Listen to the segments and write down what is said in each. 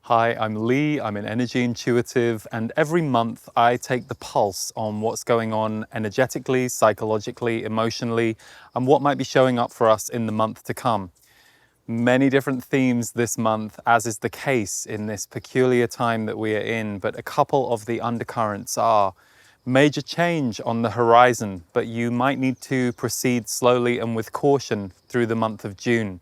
Hi, I'm Lee, I'm an energy intuitive, and every month I take the pulse on what's going on energetically, psychologically, emotionally, and what might be showing up for us in the month to come. Many different themes this month, as is the case in this peculiar time that we are in, but a couple of the undercurrents are major change on the horizon, but you might need to proceed slowly and with caution through the month of June.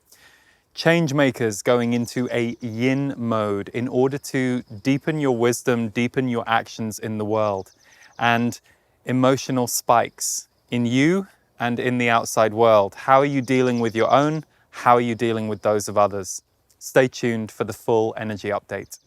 Change makers going into a yin mode in order to deepen your wisdom, deepen your actions in the world, and emotional spikes in you and in the outside world. How are you dealing with your own? How are you dealing with those of others? Stay tuned for the full energy update.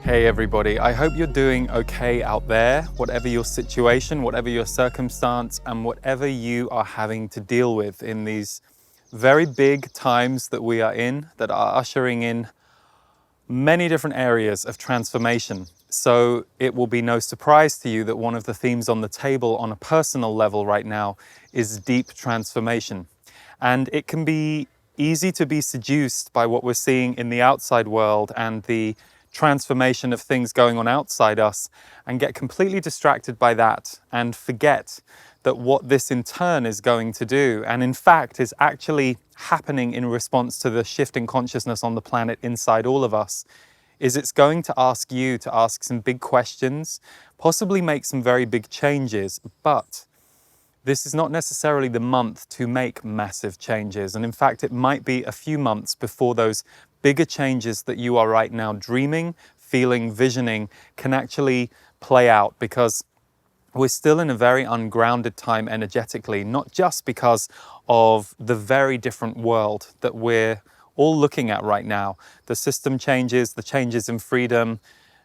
Hey everybody, I hope you're doing okay out there, whatever your situation, whatever your circumstance, and whatever you are having to deal with in these very big times that we are in, that are ushering in many different areas of transformation. So it will be no surprise to you that one of the themes on the table on a personal level right now is deep transformation. And it can be easy to be seduced by what we're seeing in the outside world and the transformation of things going on outside us and get completely distracted by that and forget that what this in turn is going to do, and in fact is actually happening in response to the shift in consciousness on the planet inside all of us, is it's going to ask you to ask some big questions, possibly make some very big changes, but this is not necessarily the month to make massive changes. And in fact, it might be a few months before those bigger changes that you are right now dreaming, feeling, visioning can actually play out, because we're still in a very ungrounded time energetically, not just because of the very different world that we're all looking at right now. The system changes, the changes in freedom,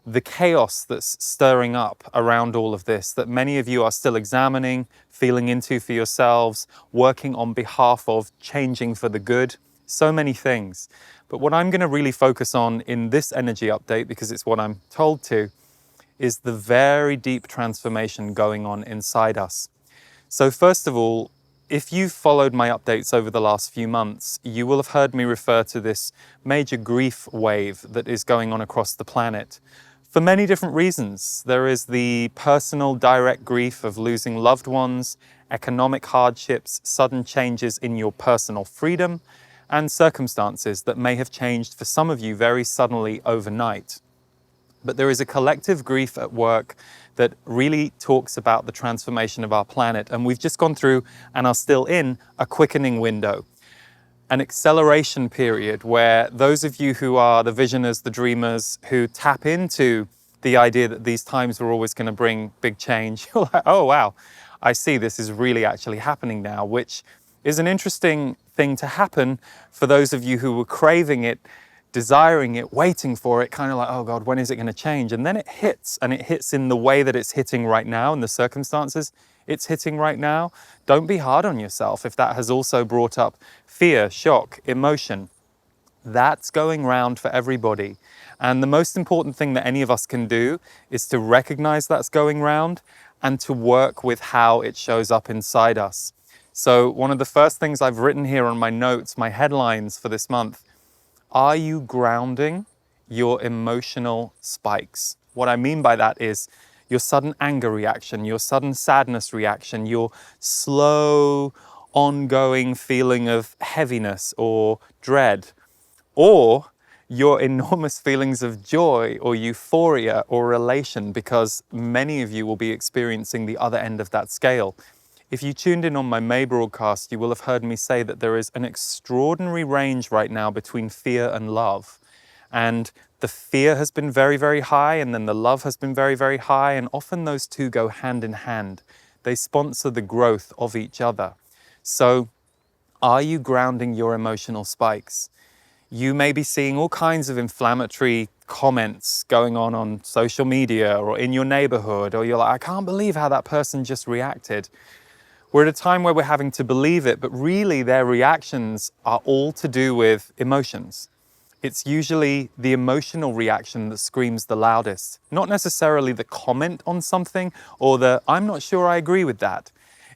the chaos that's stirring up around all of this that many of you are still examining, feeling into for yourselves, working on behalf of, changing for the good, so many things. But what I'm going to really focus on in this energy update, because it's what I'm told to, is the very deep transformation going on inside us. So first of all, if you've followed my updates over the last few months, you will have heard me refer to this major grief wave that is going on across the planet. For many different reasons. There is the personal direct grief of losing loved ones, economic hardships, sudden changes in your personal freedom, and circumstances that may have changed for some of you very suddenly overnight. But there is a collective grief at work that really talks about the transformation of our planet. And we've just gone through and are still in a quickening window, an acceleration period where those of you who are the visioners, the dreamers, who tap into the idea that these times are always going to bring big change, you're like, oh, wow, I see this is really actually happening now, which is an interesting thing to happen for those of you who were craving it, desiring it, waiting for it, kind of like, oh God, when is it going to change? And then it hits, and it hits in the way that it's hitting right now, in the circumstances it's hitting right now. Don't be hard on yourself if that has also brought up fear, shock, emotion. That's going round for everybody. And the most important thing that any of us can do is to recognize that's going round and to work with how it shows up inside us. So one of the first things I've written here on my notes, my headlines for this month, are you grounding your emotional spikes? What I mean by that is your sudden anger reaction, your sudden sadness reaction, your slow, ongoing feeling of heaviness or dread, or your enormous feelings of joy or euphoria or elation, because many of you will be experiencing the other end of that scale. If you tuned in on my May broadcast, you will have heard me say that there is an extraordinary range right now between fear and love. And the fear has been very, very high, and then the love has been very, very high, and often those two go hand in hand. They sponsor the growth of each other. So, are you grounding your emotional spikes? You may be seeing all kinds of inflammatory comments going on social media or in your neighborhood, or you're like, I can't believe how that person just reacted. We're at a time where we're having to believe it, but really their reactions are all to do with emotions. It's usually the emotional reaction that screams the loudest, not necessarily the comment on something or the, I'm not sure I agree with that.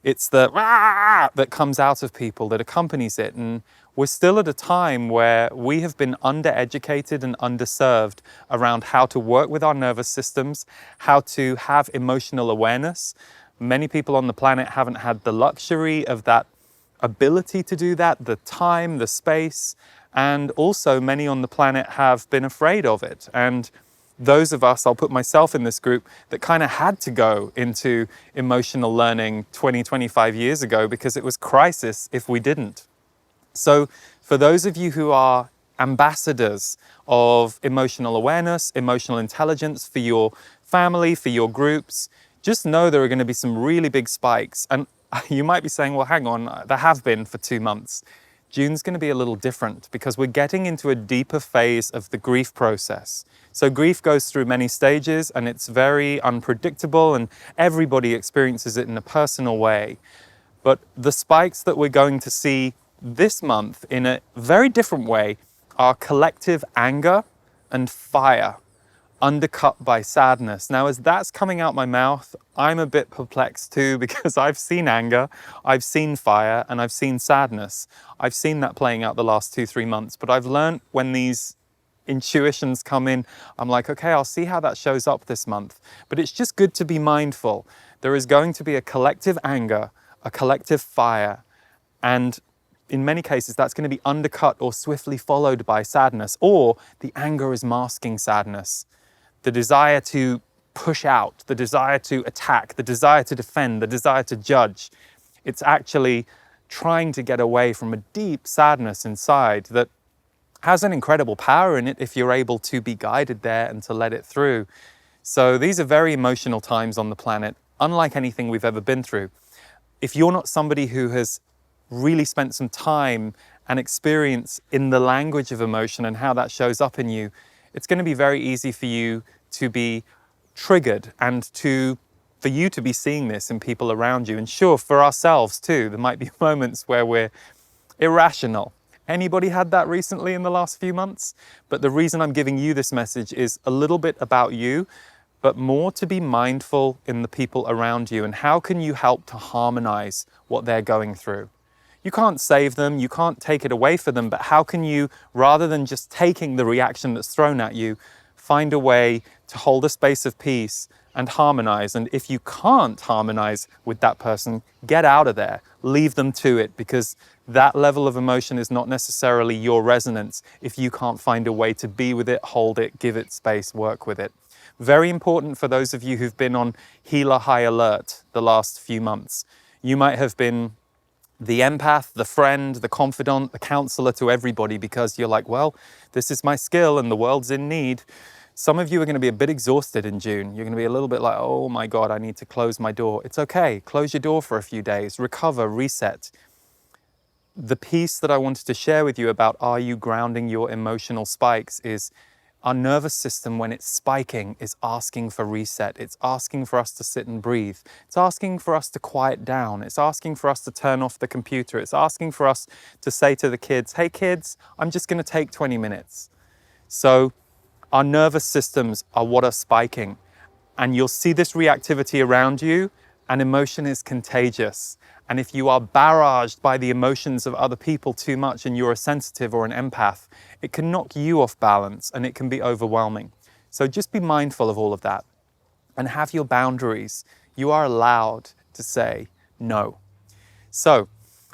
It's the "Rah!" that comes out of people that accompanies it. And we're still at a time where we have been undereducated and underserved around how to work with our nervous systems, how to have emotional awareness. Many people on the planet haven't had the luxury of that ability to do that, the time, the space, and also many on the planet have been afraid of it. And those of us, I'll put myself in this group, that kind of had to go into emotional learning 20, 25 years ago because it was crisis if we didn't. So for those of you who are ambassadors of emotional awareness, emotional intelligence for your family, for your groups, just know there are going to be some really big spikes. And you might be saying, well, hang on, there have been for 2 months. June's going to be a little different because we're getting into a deeper phase of the grief process. So grief goes through many stages and it's very unpredictable and everybody experiences it in a personal way. But the spikes that we're going to see this month in a very different way are collective anger and fire, undercut by sadness. Now, as that's coming out my mouth, I'm a bit perplexed too, because I've seen anger, I've seen fire, and I've seen sadness. I've seen that playing out the last 2-3 months, but I've learned when these intuitions come in, I'm like, okay, I'll see how that shows up this month. But it's just good to be mindful. There is going to be a collective anger, a collective fire, and in many cases, that's going to be undercut or swiftly followed by sadness, or the anger is masking sadness. The desire to push out, the desire to attack, the desire to defend, the desire to judge. It's actually trying to get away from a deep sadness inside that has an incredible power in it if you're able to be guided there and to let it through. So these are very emotional times on the planet, unlike anything we've ever been through. If you're not somebody who has really spent some time and experience in the language of emotion and how that shows up in you, it's going to be very easy for you to be triggered and for you to be seeing this in people around you. And sure, for ourselves too, there might be moments where we're irrational. Anybody had that recently in the last few months? But the reason I'm giving you this message is a little bit about you, but more to be mindful in the people around you and how can you help to harmonize what they're going through. You can't save them, you can't take it away from them, but how can you, rather than just taking the reaction that's thrown at you, find a way to hold a space of peace and harmonize? And if you can't harmonize with that person, get out of there, leave them to it, because that level of emotion is not necessarily your resonance if you can't find a way to be with it, hold it, give it space, work with it. Very important for those of you who've been on healer high alert the last few months. You might have been the empath, the friend, the confidant, the counselor to everybody because you're like, well, this is my skill and the world's in need. Some of you are going to be a bit exhausted in June. You're going to be a little bit like, oh my God, I need to close my door. It's okay. Close your door for a few days, recover, reset. The piece that I wanted to share with you about are you grounding your emotional spikes is our nervous system, when it's spiking, is asking for reset. It's asking for us to sit and breathe. It's asking for us to quiet down. It's asking for us to turn off the computer. It's asking for us to say to the kids, hey kids, I'm just going to take 20 minutes. So our nervous systems are what are spiking. And you'll see this reactivity around you, and emotion is contagious. And if you are barraged by the emotions of other people too much and you're a sensitive or an empath, it can knock you off balance and it can be overwhelming. So just be mindful of all of that and have your boundaries. You are allowed to say no. So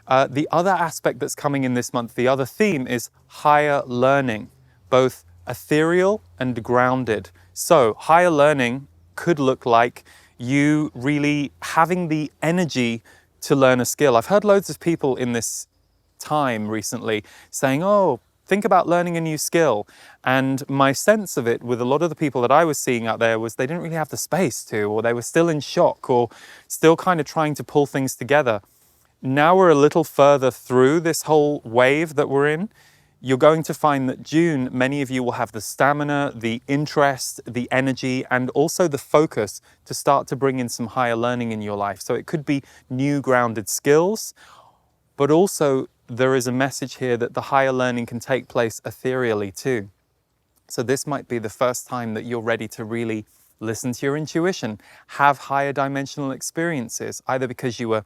the other aspect that's coming in this month, the other theme is higher learning, both ethereal and grounded. So higher learning could look like you really having the energy to learn a skill. I've heard loads of people in this time recently saying, oh, think about learning a new skill. And my sense of it with a lot of the people that I was seeing out there was they didn't really have the space to, or they were still in shock or still kind of trying to pull things together. Now we're a little further through this whole wave that we're in. You're going to find that June, many of you will have the stamina, the interest, the energy, and also the focus to start to bring in some higher learning in your life. So it could be new grounded skills, but also there is a message here that the higher learning can take place ethereally too. So this might be the first time that you're ready to really listen to your intuition, have higher dimensional experiences, either because you were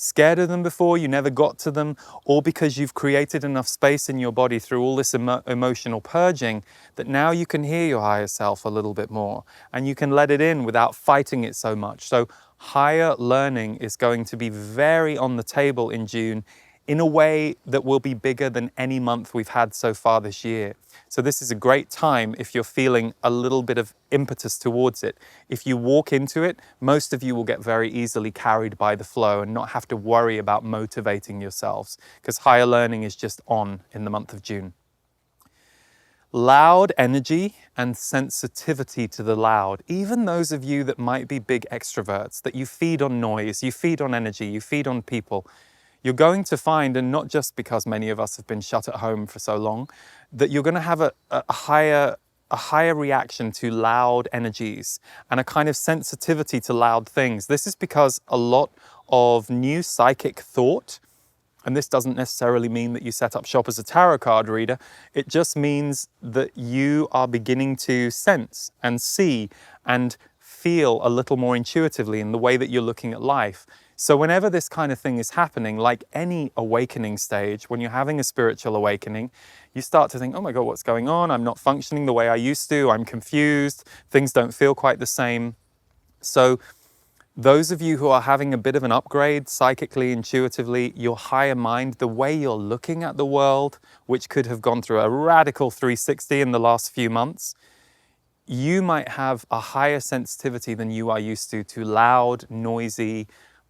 scared of them before, you never got to them, or because you've created enough space in your body through all this emotional purging that now you can hear your higher self a little bit more and you can let it in without fighting it so much. So higher learning is going to be very on the table in June in a way that will be bigger than any month we've had so far this year. So this is a great time if you're feeling a little bit of impetus towards it. If you walk into it, most of you will get very easily carried by the flow and not have to worry about motivating yourselves, because higher learning is just on in the month of June. Loud energy and sensitivity to the loud, even those of you that might be big extroverts, that you feed on noise, you feed on energy, you feed on people, you're going to find, and not just because many of us have been shut at home for so long, that you're going to have a higher reaction to loud energies and a kind of sensitivity to loud things. This is because a lot of new psychic thought, and this doesn't necessarily mean that you set up shop as a tarot card reader, it just means that you are beginning to sense and see and feel a little more intuitively in the way that you're looking at life. So whenever this kind of thing is happening, like any awakening stage, when you're having a spiritual awakening, you start to think, oh my God, what's going on? I'm not functioning the way I used to. I'm confused. Things don't feel quite the same. So those of you who are having a bit of an upgrade psychically, intuitively, your higher mind, the way you're looking at the world, which could have gone through a radical 360 in the last few months, you might have a higher sensitivity than you are used to loud, noisy,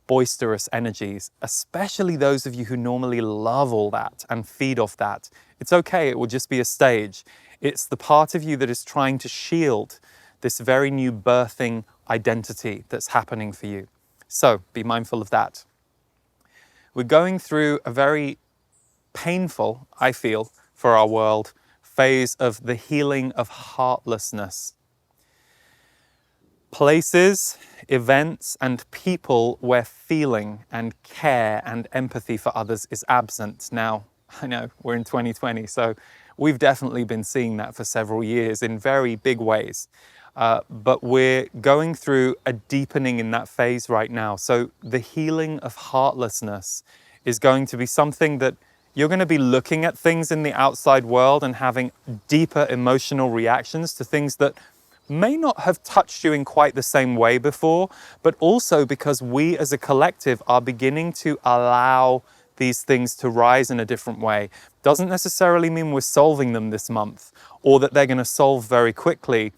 boisterous energies, especially those of you who normally love all that and feed off that. It's okay, it will just be a stage. It's the part of you that is trying to shield this very new birthing identity that's happening for you. So be mindful of that. We're going through a very painful, I feel, for our world, phase of the healing of heartlessness. Places, events, and people where feeling and care and empathy for others is absent. Now, I know we're in 2020, so we've definitely been seeing that for several years in very big ways. But we're going through a deepening in that phase right now. So the healing of heartlessness is going to be something that you're going to be looking at things in the outside world and having deeper emotional reactions to things that may not have touched you in quite the same way before, but also because we as a collective are beginning to allow these things to rise in a different way. Doesn't necessarily mean we're solving them this month or that they're going to solve very quickly,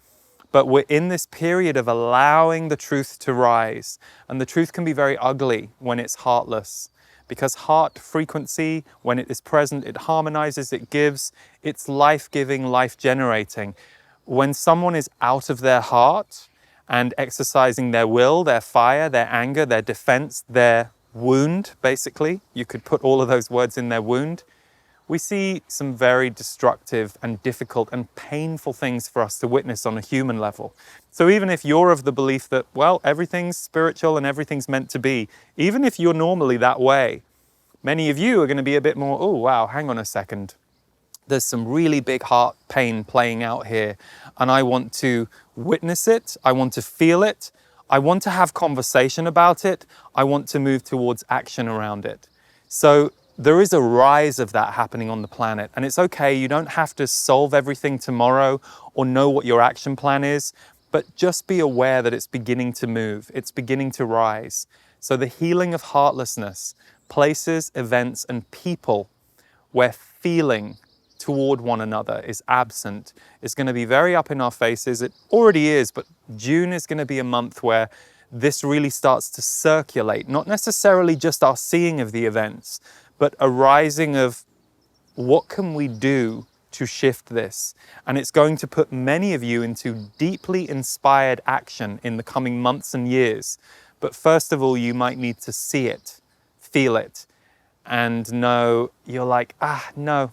but we're in this period of allowing the truth to rise. And the truth can be very ugly when it's heartless, because heart frequency, when it is present, it harmonizes, it gives, it's life-giving, life-generating. When someone is out of their heart and exercising their will, their fire, their anger, their defense, their wound, basically, you could put all of those words in their wound, we see some very destructive and difficult and painful things for us to witness on a human level. So even if you're of the belief that, well, everything's spiritual and everything's meant to be, even if you're normally that way, many of you are going to be a bit more, oh, wow, hang on a second. There's some really big heart pain playing out here, and I want to witness it, I want to feel it, I want to have conversation about it, I want to move towards action around it. So there is a rise of that happening on the planet, and it's okay, you don't have to solve everything tomorrow or know what your action plan is, but just be aware that it's beginning to move, it's beginning to rise. So the healing of heartlessness, places, events, and people where feeling toward one another is absent, is going to be very up in our faces. It already is, but June is going to be a month where this really starts to circulate, not necessarily just our seeing of the events, but a rising of what can we do to shift this? And it's going to put many of you into deeply inspired action in the coming months and years. But first of all, you might need to see it, feel it, and know you're like, no,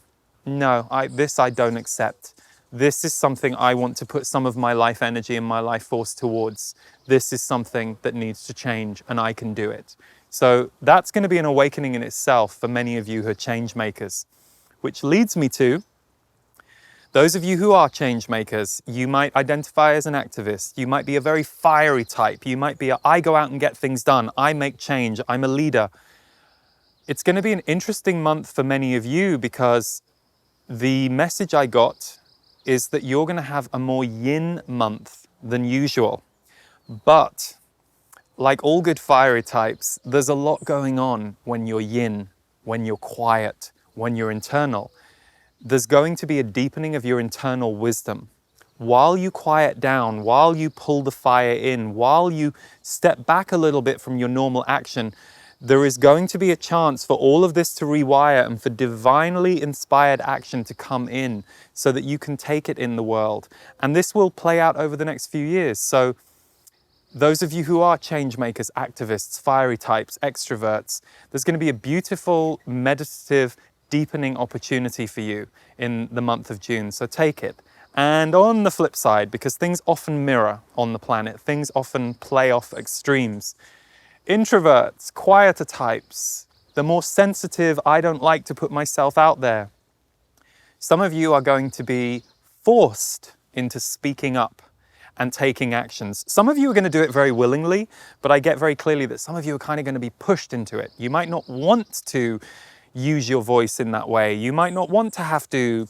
this I don't accept. This is something I want to put some of my life energy and my life force towards. This is something that needs to change, and I can do it. So that's going to be an awakening in itself for many of you who are change makers, which leads me to those of you who are change makers. You might identify as an activist. You might be a very fiery type. You might be I go out and get things done. I make change. I'm a leader. It's going to be an interesting month for many of you because the message I got is that you're going to have a more yin month than usual. But like all good fiery types, there's a lot going on when you're yin, when you're quiet, when you're internal. There's going to be a deepening of your internal wisdom. While you quiet down, while you pull the fire in, while you step back a little bit from your normal action, there is going to be a chance for all of this to rewire and for divinely inspired action to come in so that you can take it in the world. And this will play out over the next few years. So those of you who are change makers, activists, fiery types, extroverts, there's going to be a beautiful, meditative, deepening opportunity for you in the month of June. So take it. And on the flip side, because things often mirror on the planet, things often play off extremes. Introverts, quieter types, the more sensitive, I don't like to put myself out there. Some of you are going to be forced into speaking up and taking actions. Some of you are going to do it very willingly, but I get very clearly that some of you are kind of going to be pushed into it. You might not want to use your voice in that way. You might not want to have to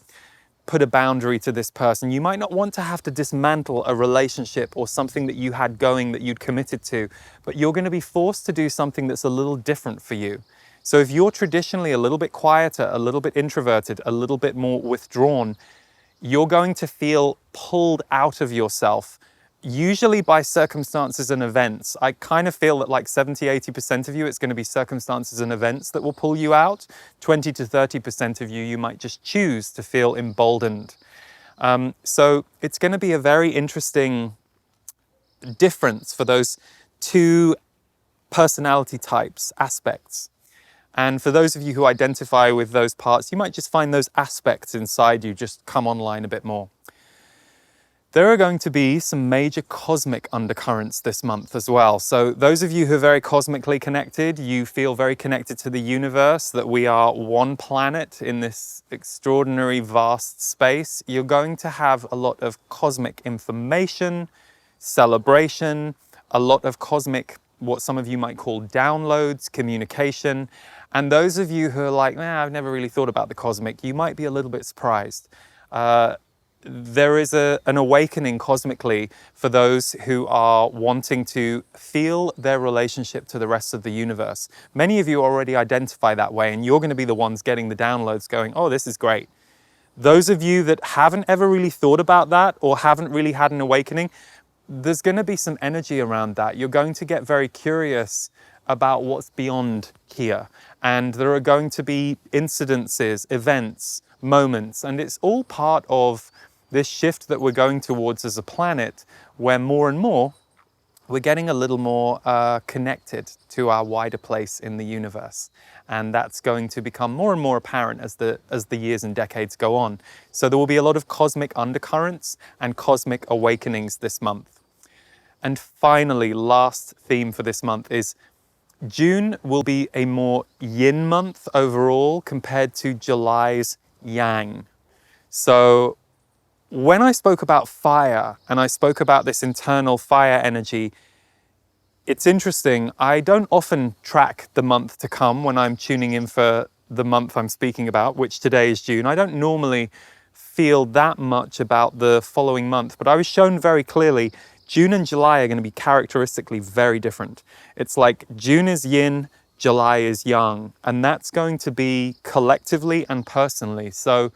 put a boundary to this person. You might not want to have to dismantle a relationship or something that you had going that you'd committed to, but you're going to be forced to do something that's a little different for you. So if you're traditionally a little bit quieter, a little bit introverted, a little bit more withdrawn, you're going to feel pulled out of yourself, usually by circumstances and events. I kind of feel that like 70–80% of you, it's going to be circumstances and events that will pull you out. 20–30% of you, you might just choose to feel emboldened. So it's going to be a very interesting difference for those two personality types, aspects. And for those of you who identify with those parts, you might just find those aspects inside you just come online a bit more. There are going to be some major cosmic undercurrents this month as well. So those of you who are very cosmically connected, you feel very connected to the universe, that we are one planet in this extraordinary vast space. You're going to have a lot of cosmic information, celebration, a lot of cosmic, what some of you might call downloads, communication. And those of you who are like, I've never really thought about the cosmic, you might be a little bit surprised. There is an awakening cosmically for those who are wanting to feel their relationship to the rest of the universe. Many of you already identify that way, and you're going to be the ones getting the downloads going, oh, this is great. Those of you that haven't ever really thought about that or haven't really had an awakening, there's going to be some energy around that. You're going to get very curious about what's beyond here. And there are going to be incidences, events, moments, and it's all part of this shift that we're going towards as a planet, where more and more we're getting a little more connected to our wider place in the universe. And that's going to become more and more apparent as the years and decades go on. So there will be a lot of cosmic undercurrents and cosmic awakenings this month. And finally, last theme for this month is June will be a more yin month overall compared to July's yang. So when I spoke about fire and I spoke about this internal fire energy, it's interesting. I don't often track the month to come when I'm tuning in for the month I'm speaking about, which today is June. I don't normally feel that much about the following month, but I was shown very clearly June and July are going to be characteristically very different. It's like June is yin, July is yang, and that's going to be collectively and personally. So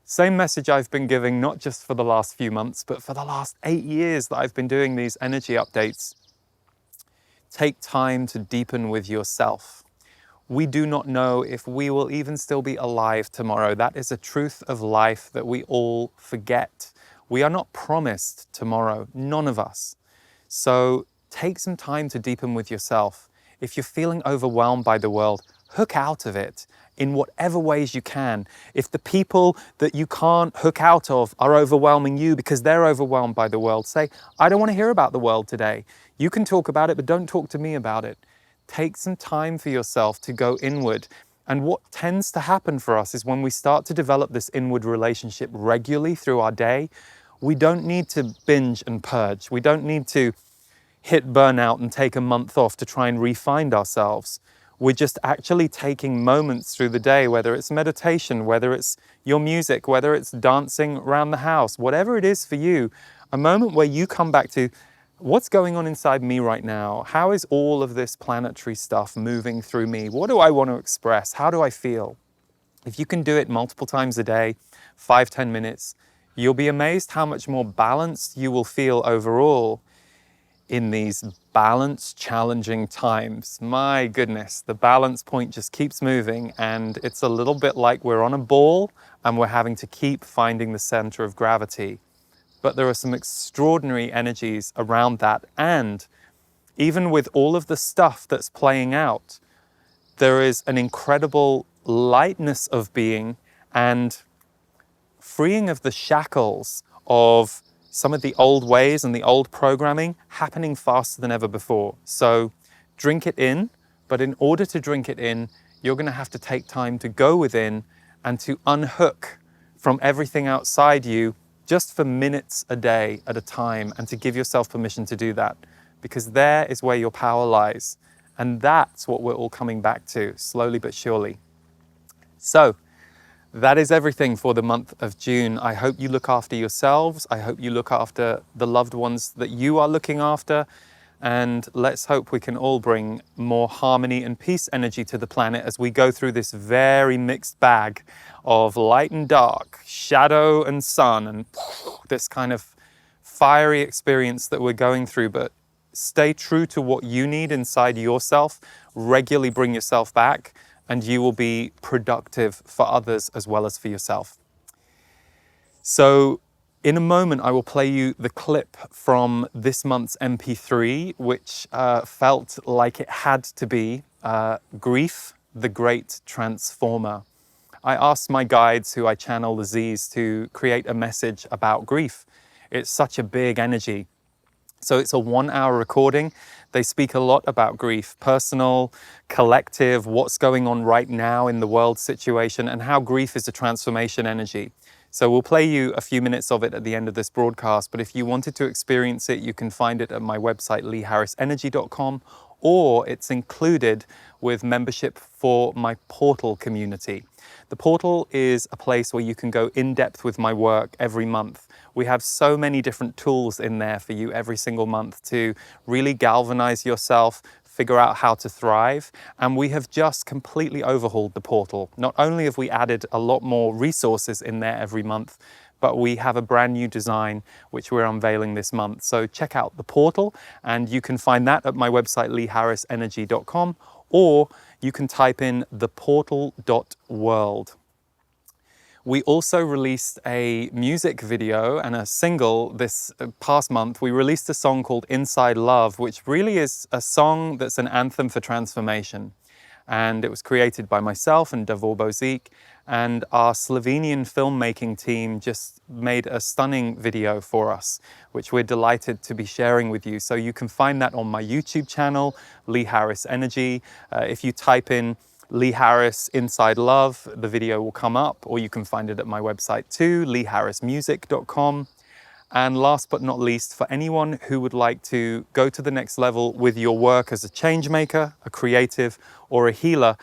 same message I've been giving, not just for the last few months, but for the last 8 years that I've been doing these energy updates. Take time to deepen with yourself. We do not know if we will even still be alive tomorrow. That is a truth of life that we all forget. We are not promised tomorrow, none of us. So take some time to deepen with yourself. If you're feeling overwhelmed by the world, hook out of it in whatever ways you can. If the people that you can't hook out of are overwhelming you because they're overwhelmed by the world, say, I don't want to hear about the world today. You can talk about it, but don't talk to me about it. Take some time for yourself to go inward. And what tends to happen for us is when we start to develop this inward relationship regularly through our day, we don't need to binge and purge. We don't need to hit burnout and take a month off to try and re-find ourselves. we're just actually taking moments through the day, whether it's meditation, whether it's your music, whether it's dancing around the house, whatever it is for you, a moment where you come back to what's going on inside me right now? How is all of this planetary stuff moving through me? What do I want to express? How do I feel? If you can do it multiple times a day, 5-10 minutes, you'll be amazed how much more balanced you will feel overall in these balanced, challenging times. My goodness, the balance point just keeps moving, and it's a little bit like we're on a ball and we're having to keep finding the center of gravity. But there are some extraordinary energies around that, and even with all of the stuff that's playing out, there is an incredible lightness of being and freeing of the shackles of some of the old ways and the old programming happening faster than ever before. So drink it in, but in order to drink it in, you're going to have to take time to go within and to unhook from everything outside you just for minutes a day at a time, and to give yourself permission to do that, because there is where your power lies. And that's what we're all coming back to, slowly but surely. So that is everything for the month of June. I hope you look after yourselves. I hope you look after the loved ones that you are looking after. And let's hope we can all bring more harmony and peace energy to the planet as we go through this very mixed bag of light and dark, shadow and sun, and this kind of fiery experience that we're going through. But stay true to what you need inside yourself. Regularly bring yourself back, and you will be productive for others as well as for yourself. So in a moment, I will play you the clip from this month's MP3, which felt like it had to be Grief, the Great Transformer. I asked my guides, who I channel the Z's, to create a message about grief. It's such a big energy. So it's a 1-hour recording. They speak a lot about grief, personal, collective, what's going on right now in the world situation, and how grief is a transformation energy. So we'll play you a few minutes of it at the end of this broadcast, but if you wanted to experience it, you can find it at my website, leeharrisenergy.com, or it's included with membership for my portal community. The portal is a place where you can go in depth with my work every month. We have so many different tools in there for you every single month to really galvanize yourself, figure out how to thrive. And we have just completely overhauled the portal. Not only have we added a lot more resources in there every month, but we have a brand new design which we're unveiling this month. So check out the portal, and you can find that at my website, leeharrisenergy.com, or you can type in theportal.world. We also released a music video and a single this past month. We released a song called Inside Love, which really is a song that's an anthem for transformation. And it was created by myself and Davor Bozic, and our Slovenian filmmaking team just made a stunning video for us, which we're delighted to be sharing with you. So you can find that on my YouTube channel, Lee Harris Energy. If you type in Lee Harris Inside Love, the video will come up, or you can find it at my website too, leeharrismusic.com. And last but not least, for anyone who would like to go to the next level with your work as a change maker, a creative, or a healer,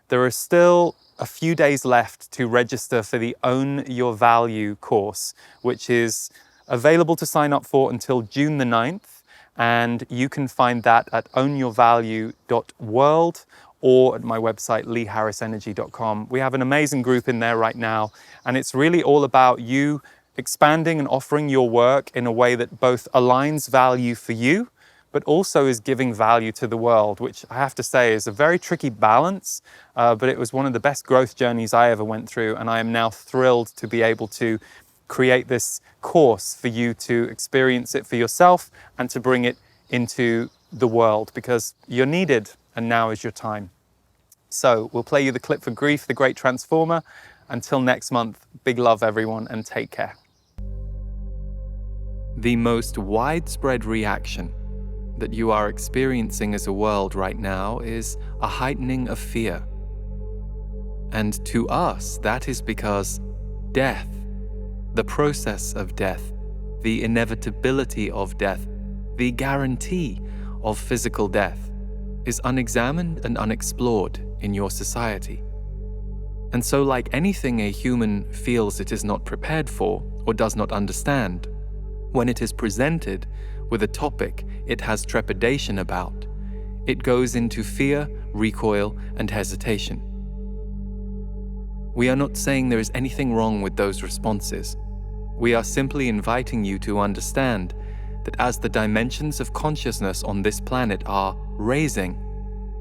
there are still a few days left to register for the Own Your Value course, which is available to sign up for until June the 9th. And you can find that at ownyourvalue.world or at my website, leeharrisenergy.com. We have an amazing group in there right now, and it's really all about you expanding and offering your work in a way that both aligns value for you, but also is giving value to the world, which I have to say is a very tricky balance, but it was one of the best growth journeys I ever went through, and I am now thrilled to be able to create this course for you to experience it for yourself and to bring it into the world, because you're needed and now is your time. So we'll play you the clip for Grief, the Great Transformer. Until next month, big love everyone, and take care. The most widespread reaction that you are experiencing as a world right now is a heightening of fear. And to us, that is because death, the process of death, the inevitability of death, the guarantee of physical death, is unexamined and unexplored in your society. And so, like anything a human feels it is not prepared for or does not understand, when it is presented with a topic it has trepidation about, it goes into fear, recoil, and hesitation. We are not saying there is anything wrong with those responses. We are simply inviting you to understand that as the dimensions of consciousness on this planet are raising,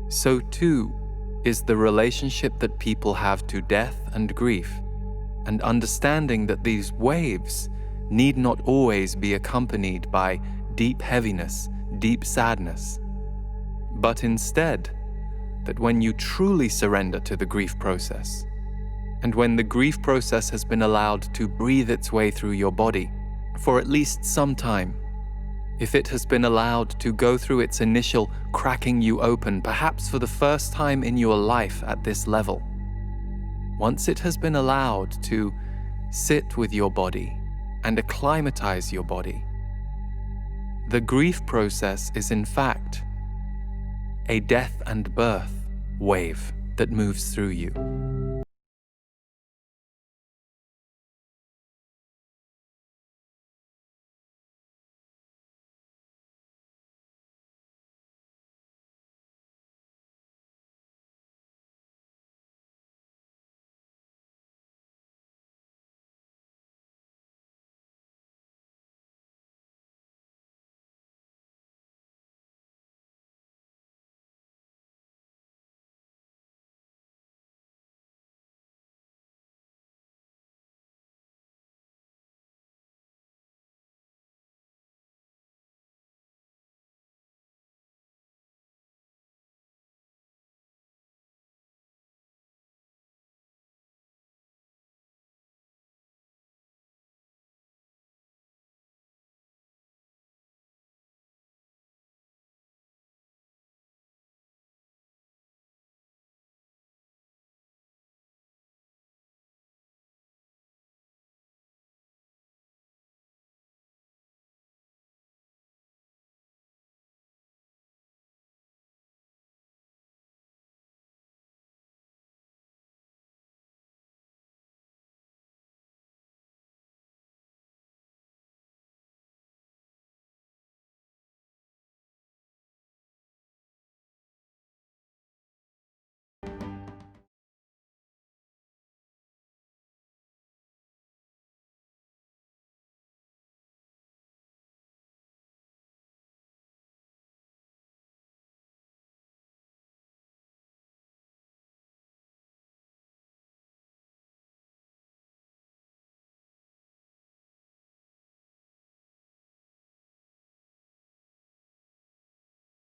so too is the relationship that people have to death and grief, and understanding that these waves need not always be accompanied by deep heaviness, deep sadness, but instead that when you truly surrender to the grief process, and when the grief process has been allowed to breathe its way through your body for at least some time, if it has been allowed to go through its initial cracking you open, perhaps for the first time in your life at this level, once it has been allowed to sit with your body and acclimatize your body, the grief process is in fact a death and birth wave that moves through you.